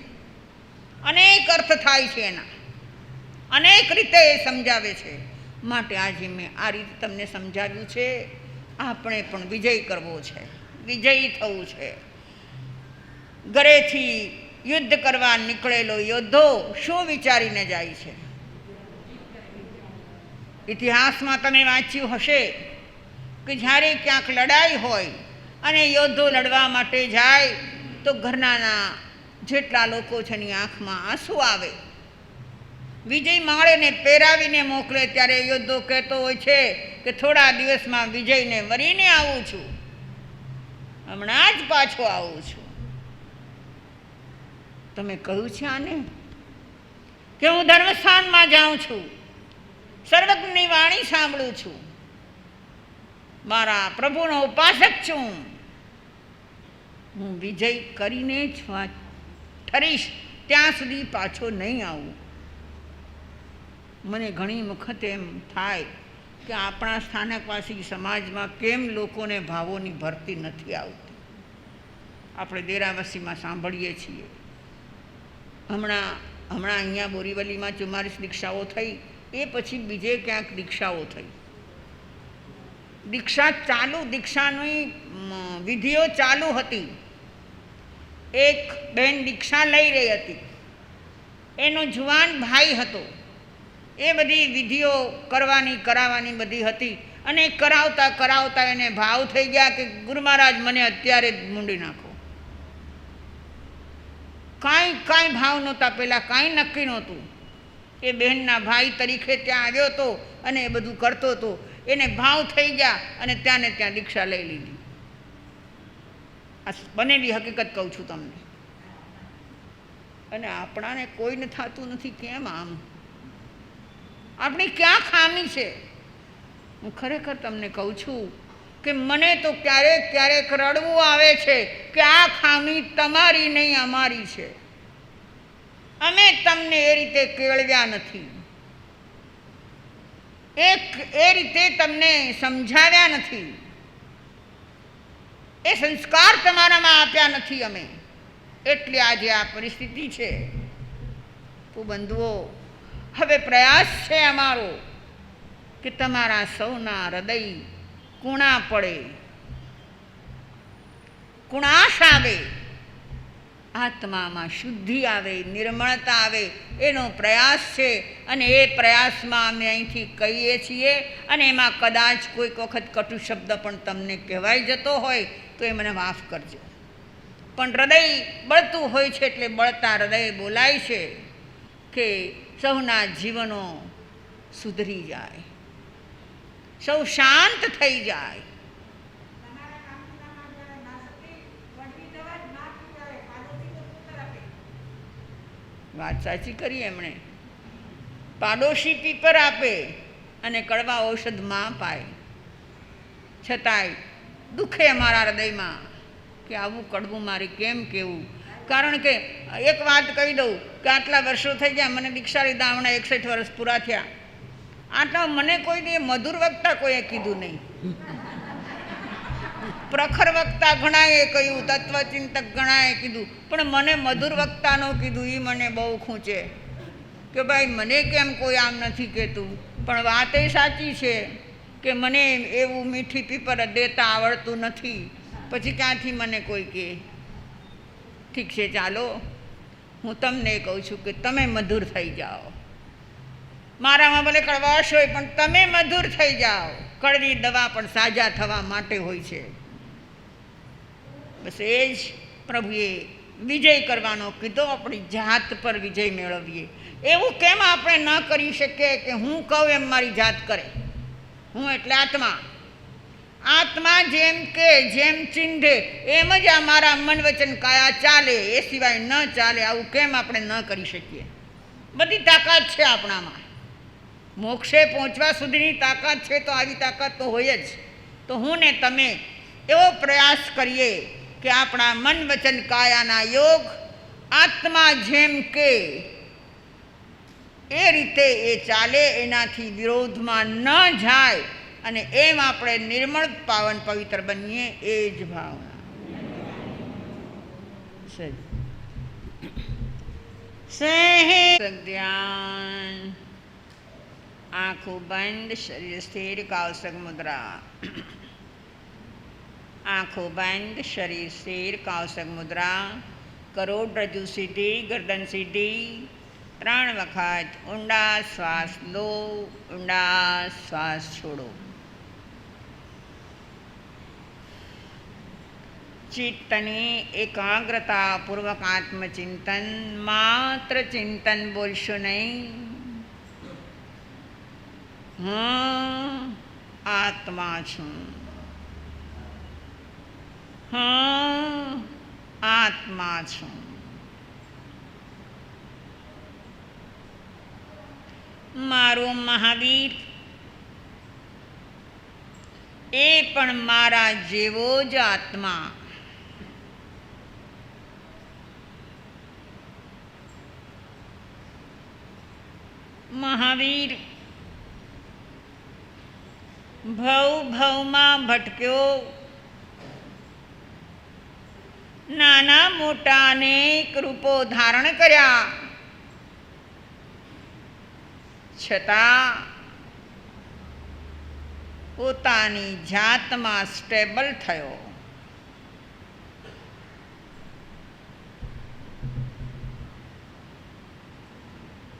અનેક અર્થ થાય છે એના, અનેક રીતે એ સમજાવે છે. માટે આજે મેં આ રીતે તમને સમજાવ્યું છે. આપણે પણ વિજય કરવો છે, વિજયી થવું છે. ઘરેથી યુદ્ધ કરવા નીકળેલો યોદ્ધો શું વિચારીને જાય છે? ઇતિહાસમાં તમે વાંચ્યું હશે કે જ્યારે ક્યાંક લડાઈ હોય અને યોદ્ધો લડવા માટે જાય તો ઘરનાના જેટલા લોકો છે એની આંખમાં આંસુ આવે. વિજય માળેને પહેરાવીને મોકલે ત્યારે યોદ્ધો કહેતો હોય છે કે થોડા દિવસમાં વિજયને વરીને આવું છું, હમણાં જ પાછો આવું છું. તમે કહ્યું છે આને કે હું ધર્મસ્થાનમાં જાઉં છું, સર્વજ્ઞની વાણી સાંભળું છું, મારા પ્રભુનો ઉપાસક છું, હું વિજય કરીને જ ઠરીશ, ત્યાં સુધી પાછો નહીં આવું. મને ઘણી વખત એમ થાય કે આપણા સ્થાનકવાસી સમાજમાં કેમ લોકોને ભાવોની ભરતી નથી આવતી. આપણે દેરાવાસીમાં સાંભળીએ છીએ. હમણાં અહીંયા બોરીવલીમાં 44 દીક્ષાઓ થઈ, એ પછી બીજે ક્યાંક દીક્ષાઓ થઈ. દીક્ષા ચાલુ, દીક્ષાની વિધિઓ ચાલુ હતી. એક બહેન દીક્ષા લઈ રહી હતી, એનો જુવાન ભાઈ હતો. એ બધી વિધિઓ કરાવવાની બધી હતી અને કરાવતા કરાવતા એને ભાવ થઈ ગયા કે ગુરુ મહારાજ મને અત્યારે જ મૂંડી નાખો. કાંઈ ભાવ નહોતા, પહેલાં કાંઈ નક્કી નહોતું. એ બહેનના ભાઈ તરીકે ત્યાં આવ્યો હતો અને એ બધું કરતો હતો. એને ભાવ થઈ ગયા અને ત્યાં ને ત્યાં દીક્ષા લઈ લીધી. આ બનેલી હકીકત કહું છું તમને. અને આપણાને કોઈને થતું નથી. કેમ આમ? આપણી ક્યાં ખામી છે? હું ખરેખર તમને કહું છું કે મને તો ક્યારેક રડવું આવે છે કે આ ખામી તમારી નહીં, અમારી છે. અમે તમને એ રીતે કેળવ્યા નથી, એ રીતે તમને સમજાવ્યા નથી, એ સંસ્કાર તમારામાં આપ્યા નથી અમે, એટલે આજે આ પરિસ્થિતિ છે. તો બંધુઓ, હવે પ્રયાસ છે અમારો કે તમારા સૌના હૃદય કુણા પડે, કુણાશ આવે, આત્મામાં શુદ્ધિ આવે, નિર્મળતા આવે, એનો પ્રયાસ છે. અને એ પ્રયાસમાં અમે અહીંથી કહીએ છીએ. અને એમાં કદાચ કોઈક વખત કટુ શબ્દ પણ તમને કહેવાઈ જતો હોય તો એ મને માફ કરજો. પણ હૃદય બળતું હોય છે એટલે બળતા હૃદય બોલાય છે કે સૌના જીવનો સુધરી જાય, સૌ શાંત થઈ જાય. વાત સાચી કરી એમણે. પાડોશી પીપર આપે અને કડવા ઔષધ માં પાય, છતાંય દુઃખે અમારા હૃદયમાં કે આવું કડવું મારે કેમ કહેવું. કારણ કે એક વાત કહી દઉં કે આટલા વર્ષો થઈ ગયા મને દીક્ષા લીધા, હમણાં 61 વર્ષ પૂરા થયા. આટલા મને કોઈને મધુર વક્તા કોઈએ કીધું નહીં. પ્રખર વક્તા ઘણાએ કહ્યું, તત્વચિંતક ઘણાએ કીધું, પણ મને મધુર વક્તાનો કીધું એ મને બહુ ખૂંચે કે ભાઈ મને કેમ કોઈ આમ નથી કહેતું. પણ વાત એ સાચી છે કે મને એવું મીઠી પીપર દેતા આવડતું નથી, પછી ક્યાંથી મને કોઈ કહે. ઠીક છે, ચાલો હું તમને કહું છું કે તમે મધુર થઈ જાઓ. મારામાં ભલે કડવાશ હોય પણ તમે મધુર થઈ જાઓ. કડવી દવા પણ સાજા થવા માટે હોય છે. બસ એ જ પ્રભુએ વિજય કરવાનો કીધો, આપણી જાત પર વિજય મેળવીએ. એવું કેમ આપણે ન કરી શકીએ કે હું કહું એમ મારી જાત કરે? હું એટલે આત્મા. આત્મા જેમ કે જેમ ચિંધે એમ જ આ મારા મન વચન કાયા ચાલે, એ સિવાય ન ચાલે. આવું કેમ આપણે ન કરી શકીએ? બધી તાકાત છે આપણામાં. મોક્ષે પહોંચવા સુધીની તાકાત છે, તો આવી તાકાત તો હોય જ. તો હું ને તમે એવો પ્રયાસ કરીએ કે આપણા મન વચન કાયાના યોગ આત્મા જેમ કે એ રીતે એ ચાલે, એનાથી વિરોધમાં ન જાય, અને એમ આપણે નિર્મળ પાવન પવિત્ર બનીએ. એ જ ભાવના. ધ્યાન. આંખો બંધ, શરીર સ્થિર, કાવસક મુદ્રા. આંખો બંધ, શરીર સ્થિર, કાવસક મુદ્રા. કરોડરજ્જુ સીધી, ગરદન સીધી. 3 વખત ઊંડા શ્વાસ લો, ઊંડા શ્વાસ છોડો. ચિત્તની એકાગ્રતાપૂર્વક આત્મચિંતન. માત્ર ચિંતન બોલશો નહીં. હું આત્મા છું. હું આત્મા છું. મારો મહાવીર એ પણ મારા જેવો જ આત્મા. મહાવીર ભવમાં ભટક્યો, નાના મોટા અનેક રૂપો ધારણ કર્યા, છતાં પોતાની જાતમાં સ્ટેબલ થયો.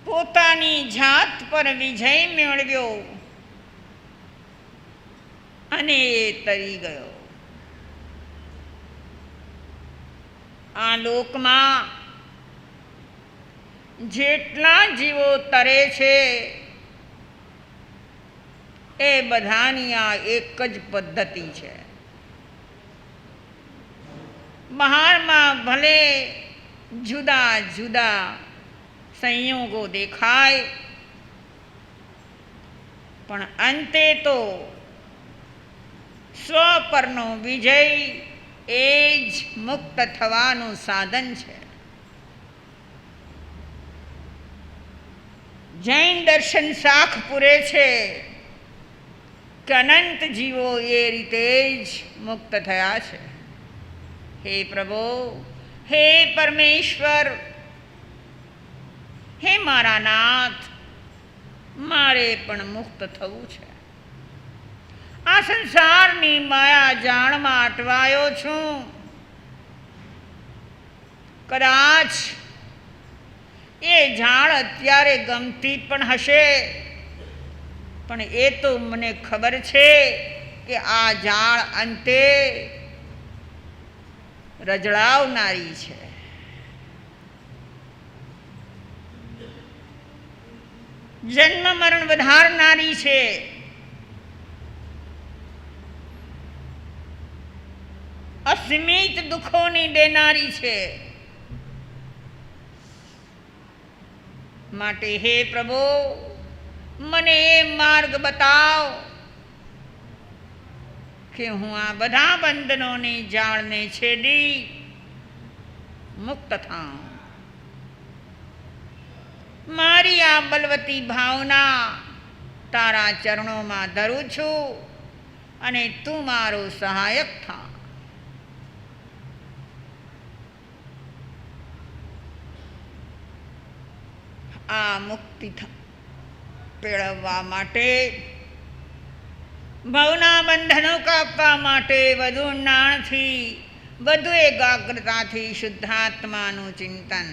પોતાની જાત પર વિજય મેળવ્યો અને એ તરી ગયો. આ લોકમાં જેટલા જીવો તરે છે એ બધાની આ એક જ પદ્ધતિ છે. બહારમાં ભલે જુદા જુદા સંયોગો દેખાય, પણ અંતે તો સ્વ પરનો વિજય એ જ મુક્ત થવાનું સાધન છે. જૈન દર્શન શાખ પૂરે છે કે અનંત જીવો એ રીતે જ મુક્ત થયા છે. હે પ્રભુ, હે પરમેશ્વર, હે મારા નાથ, મારે પણ મુક્ત થવું છે. આ સંસારની માયા જાળમાં અટવાયો છું. કદાચ એ જાળ અત્યારે ગમતી પણ હશે, પણ એ તો મને ખબર છે કે આ જાળ અંતે રજળાવનારી છે. જન્મ મરણ વધારનારી છે. અસીમિત દુઃખોની દેનારી છે. માટે હે પ્રભુ, મને એ માર્ગ બતાવ કે હું આ બધા બંધનોની જાળને છેદી મુક્ત થાઉં. મારી આ બલવતી ભાવના તારા ચરણોમાં ધરું છું અને તું મારો સહાયક થા. આ મુક્તિ મેળવવા માટે, ભવના બંધનો કાપવા માટે વધુ ઊંડાણથી, વધુ એકાગ્રતાથી શુદ્ધાત્માનું ચિંતન.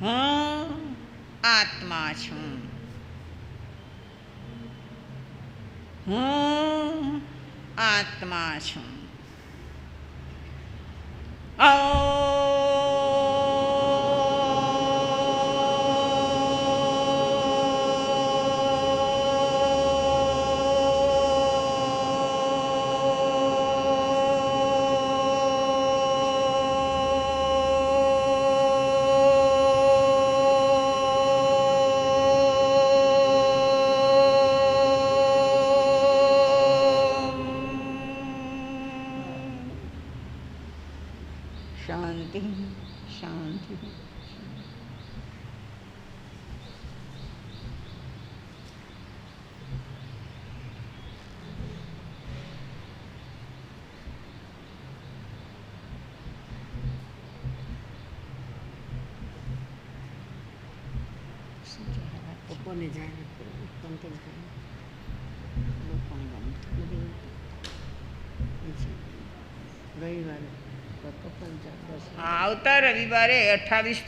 હું આત્મા છું. હું આત્મા છું. શાંતિ શાંતિ. બપોરને જાય કંટ્રોલ કરે બપોરને બધી રવિવારે પપ્પા જાય. આવતા રવિવારે 28